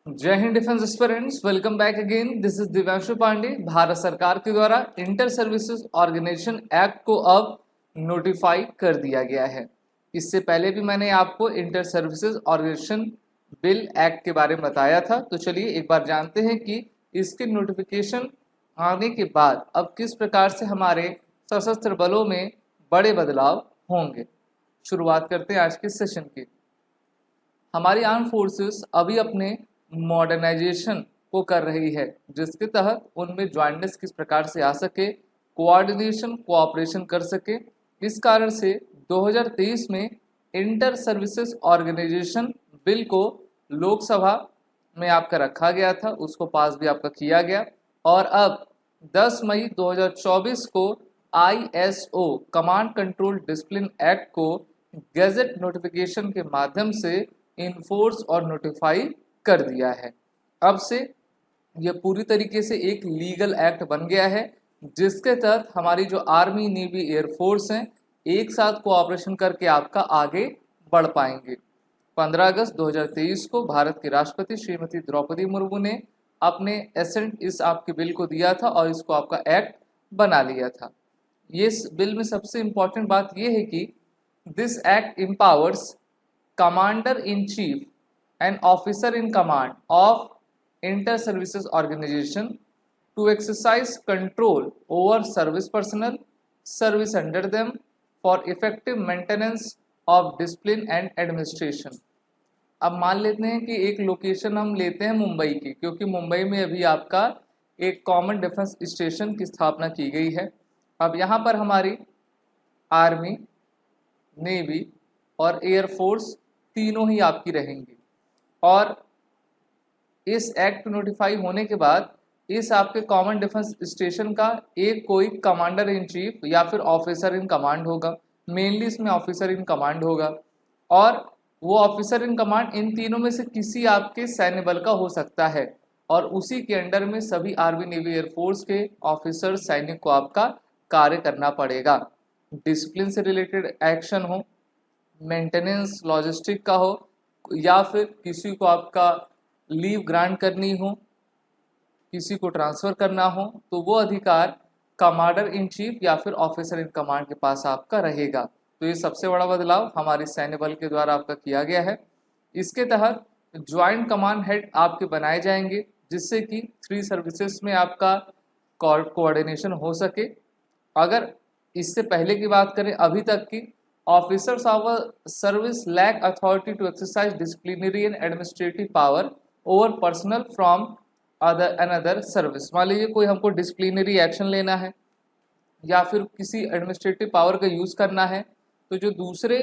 जय Hind defence aspirants, welcome back again. This is Divyanshu Pandey. Bharat सरकार के द्वारा इंटर सर्विसेज ऑर्गेनाइजेशन एक्ट को अब नोटिफाई कर दिया गया है। इससे पहले भी मैंने आपको inter services organisation bill act के बारे में बताया था। तो चलिए एक बार जानते हैं कि इसके नोटिफिकेशन आने के बाद अब किस प्रकार से हमारे सशस्त्र बलों में बड़े बदलाव होंगे। शुरुआत करते हैं आज के सेशन की। हमारी आर्म फोर्सेस अभी अपने मॉडर्नाइजेशन को कर रही है, जिसके तहत उनमें ज्वाइंटनेस किस प्रकार से आ सके, कोऑर्डिनेशन कोऑपरेशन कर सके। इस कारण से 2023 में इंटर सर्विसेज ऑर्गेनाइजेशन बिल को लोकसभा में आपका रखा गया था, उसको पास भी आपका किया गया और अब 10 मई 2024 को ISO command control discipline act को गैजेट नोटिफिकेशन के माध्यम से इन्फोर्स और नोटिफाई कर दिया है। अब से यह पूरी तरीके से एक लीगल एक्ट बन गया है, जिसके तहत हमारी जो आर्मी, नेवी, एयरफोर्स हैं एक साथ कोऑपरेशन करके आपका आगे बढ़ पाएंगे। 15 अगस्त 2023 को भारत के राष्ट्रपति श्रीमती द्रौपदी मुर्मू ने अपने एसेंट इस आपके बिल को दिया था और इसको आपका एक्ट बना लिया था। ये इस बिल में सबसे इम्पॉर्टेंट बात यह है कि this act empowers commander in chief and officer in command of inter-services organization to exercise control over service personnel, service under them for effective maintenance of discipline and administration। अब मान लेते हैं कि एक लोकेशन हम लेते हैं मुंबई की, क्योंकि मुंबई में अभी आपका एक कॉमन डिफेंस स्टेशन की स्थापना की गई है। अब यहाँ पर हमारी आर्मी, नेवी और एयरफोर्स तीनों ही आपकी रहेंगी और इस एक्ट नोटिफाई होने के बाद इस आपके कॉमन डिफेंस स्टेशन का एक कोई कमांडर इन चीफ या फिर ऑफिसर इन कमांड होगा। मेनली इसमें ऑफिसर इन कमांड होगा और वो ऑफिसर इन कमांड इन तीनों में से किसी आपके सैन्य बल का हो सकता है और उसी के अंडर में सभी आर्मी, नेवी, एयरफोर्स के ऑफिसर, सैनिक को आपका कार्य करना पड़ेगा। डिसिप्लिन से रिलेटेड एक्शन हो, मेंटेनेंस, लॉजिस्टिक का हो या फिर किसी को आपका लीव ग्रांट करनी हो, किसी को ट्रांसफ़र करना हो, तो वो अधिकार कमांडर इन चीफ या फिर ऑफिसर इन कमांड के पास आपका रहेगा। तो ये सबसे बड़ा बदलाव हमारे सैन्य बल के द्वारा आपका किया गया है। इसके तहत ज्वाइंट कमांड हेड आपके बनाए जाएंगे, जिससे कि 3 सर्विसेज में आपका कोऑर्डिनेशन हो सके। अगर इससे पहले की बात करें, अभी तक की Officers of a service lack authority to exercise disciplinary and administrative power over personnel from another service। मान लीजिए कोई हमको डिसिप्लिनरी एक्शन लेना है या फिर किसी एडमिनिस्ट्रेटिव पावर का यूज़ करना है, तो जो दूसरे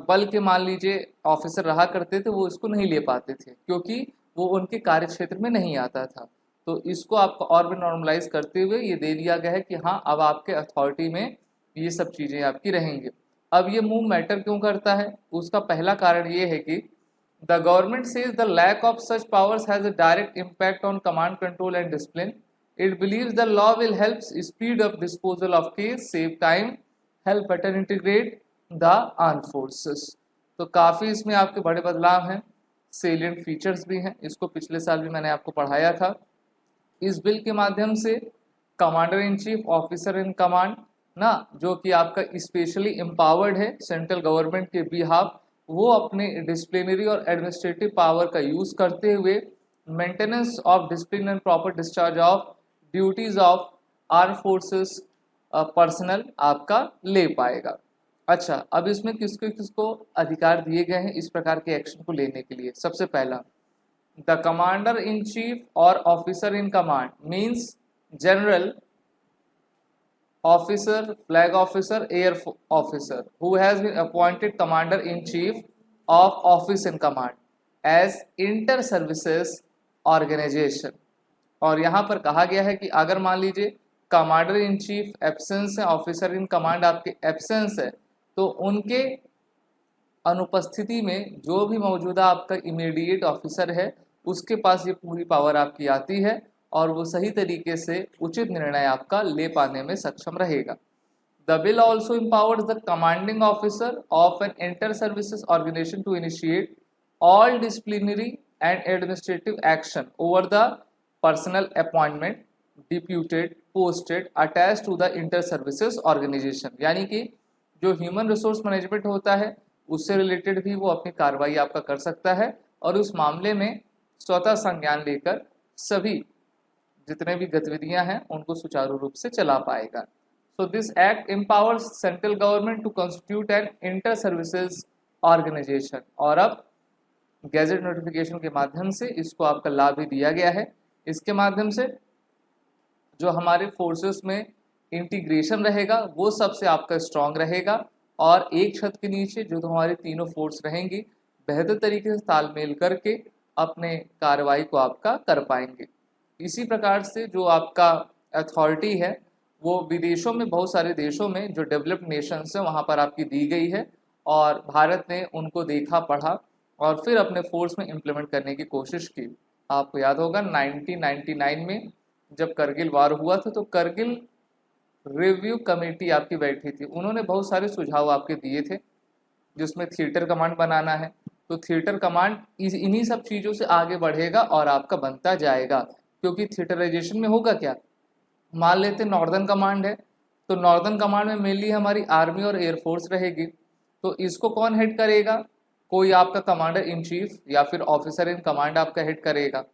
बल के मान लीजिए ऑफिसर रहा करते थे वो इसको नहीं ले पाते थे, क्योंकि वो उनके कार्य क्षेत्र में नहीं आता था। तो इसको आपको और भी नॉर्मलाइज करते हुए ये दे दिया गया है कि हाँ, अब आपके अथॉरिटी में ये सब चीज़ें आपकी रहेंगी। अब ये मूव मैटर क्यों करता है? उसका पहला कारण ये है कि the government says the lack of such powers has a direct impact on command control and discipline. It believes the law will help speed up disposal of case, save time, help better integrate the arm forces. तो काफ़ी इसमें आपके बड़े बदलाव हैं, salient features भी हैं। इसको पिछले साल भी मैंने आपको पढ़ाया था। इस बिल के माध्यम से commander in chief, officer in command ना, जो कि आपका स्पेशली एम्पावर्ड है सेंट्रल गवर्नमेंट के बिहाफ, वो अपने डिसिप्लिनरी और एडमिनिस्ट्रेटिव पावर का यूज़ करते हुए maintenance of discipline and proper discharge of duties of arm forces personal आपका ले पाएगा। अच्छा, अब इसमें किसको किसको अधिकार दिए गए हैं इस प्रकार के एक्शन को लेने के लिए? सबसे पहला, द कमांडर इन चीफ और officer in command means general officer, flag officer, air officer who has been appointed commander in chief of office in command as inter services organization। और यहाँ पर कहा गया है कि अगर मान लीजिए कमांडर इन चीफ एब्सेंस है, ऑफिसर इन कमांड आपके एब्सेंस है, तो उनके अनुपस्थिति में जो भी मौजूदा आपका इमीडिएट ऑफिसर है उसके पास ये पूरी पावर आपकी आती है और वो सही तरीके से उचित निर्णय आपका ले पाने में सक्षम रहेगा। The bill also empowers the commanding officer of an inter-services organization to initiate all disciplinary and administrative action over the personal appointment deputed posted attached to the inter services organization। यानी कि जो ह्यूमन रिसोर्स मैनेजमेंट होता है उससे related भी वो अपनी कार्रवाई आपका कर सकता है और उस मामले में स्वतः संज्ञान लेकर सभी जितने भी गतिविधियां हैं उनको सुचारू रूप से चला पाएगा। So this act empowers central government to constitute an inter services organisation. और अब गैजेट नोटिफिकेशन के माध्यम से इसको आपका लाभ भी दिया गया है। इसके माध्यम से जो हमारे फोर्सेस में इंटीग्रेशन रहेगा वो सबसे आपका स्ट्रांग रहेगा और एक छत के नीचे जो हमारी तीनों फोर्स रहेंगी बेहतर तरीके से तालमेल करके अपने कार्रवाई को आपका कर पाएंगे। इसी प्रकार से जो आपका अथॉरिटी है वो विदेशों में, बहुत सारे देशों में जो डेवलप्ड नेशंस हैं वहाँ पर आपकी दी गई है और भारत ने उनको देखा पढ़ा और फिर अपने फोर्स में इम्प्लीमेंट करने की कोशिश की। आपको याद होगा 1999 में जब करगिल वार हुआ था तो करगिल रिव्यू कमेटी आपकी बैठी थी, उन्होंने बहुत सारे सुझाव आपके दिए थे जिसमें थिएटर कमांड बनाना है। तो थिएटर कमांड इन्हीं सब चीज़ों से आगे बढ़ेगा और आपका बनता जाएगा, क्योंकि थिएटराइजेशन में होगा क्या, मान लेते नॉर्दर्न कमांड है तो नॉर्दर्न कमांड में मेनली हमारी आर्मी और एयरफोर्स रहेगी। तो इसको कौन हेड करेगा, कोई आपका कमांडर इन चीफ या फिर ऑफिसर इन कमांड आपका हेड करेगा।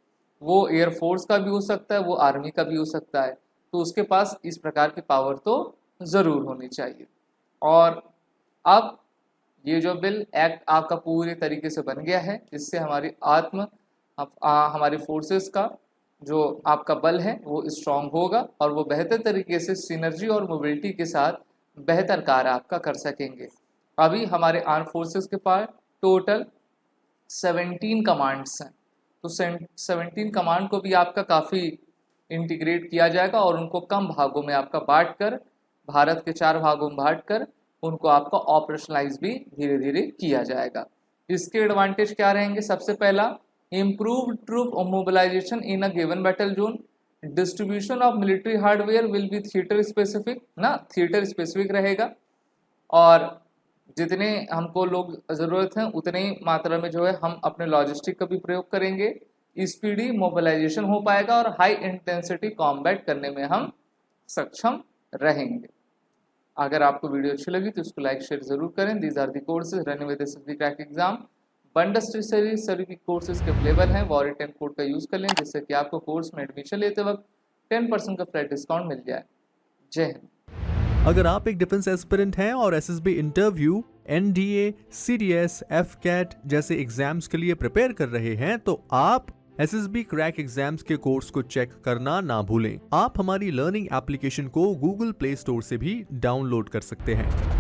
वो एयरफोर्स का भी हो सकता है, वो आर्मी का भी हो सकता है। तो उसके पास इस प्रकार की पावर तो ज़रूर होनी चाहिए। और अब ये जो बिल एक्ट आपका पूरे तरीके से बन गया है, इससे हमारी हमारी फोर्सेस का जो आपका बल है वो स्ट्रांग होगा और वो बेहतर तरीके से सिनर्जी और मोबिलिटी के साथ बेहतर कार्य आपका कर सकेंगे। अभी हमारे आर्म फोर्सेस के पास टोटल 17 कमांड्स हैं, तो 17 कमांड को भी आपका काफ़ी इंटीग्रेट किया जाएगा और उनको कम भागों में आपका बांटकर, भारत के 4 भागों में बांटकर उनको आपका ऑपरेशनलाइज भी धीरे धीरे किया जाएगा। इसके एडवांटेज क्या रहेंगे, सबसे पहला improved troop mobilisation in a given battle zone, distribution of military hardware will be theatre specific ना, थिएटर स्पेसिफिक रहेगा और जितने हमको लोग ज़रूरत है उतनी मात्रा में जो है हम अपने लॉजिस्टिक का भी प्रयोग करेंगे, स्पीडी मोबिलाइजेशन हो पाएगा और हाई इंटेंसिटी कॉम्बैट करने में हम सक्षम रहेंगे। अगर आपको वीडियो अच्छी लगी तो इसको लाइक शेयर जरूर करें। These are the courses running with SSB crack exam. बंडस्ट्री सीरीज सभी कोर्सेज के अवेलेबल हैं। वॉरियर 10 कोड का यूज़ कर लें जिससे कि आपको कोर्स में एडमिशन लेते वक्त 10% का फ्लैट डिस्काउंट मिल जाए। जय हिंद। अगर आप एक डिफेंस एस्पिरेंट हैं और SSB interview, NDA, CDS, AFCAT जैसे एग्जाम्स के लिए प्रिपेयर कर रहे हैं तो आप एसएसबी क्रैक एग्जाम्स के कोर्स को चेक करना ना भूलें। आप हमारी लर्निंग एप्लीकेशन को गूगल प्ले स्टोर से भी डाउनलोड कर सकते हैं।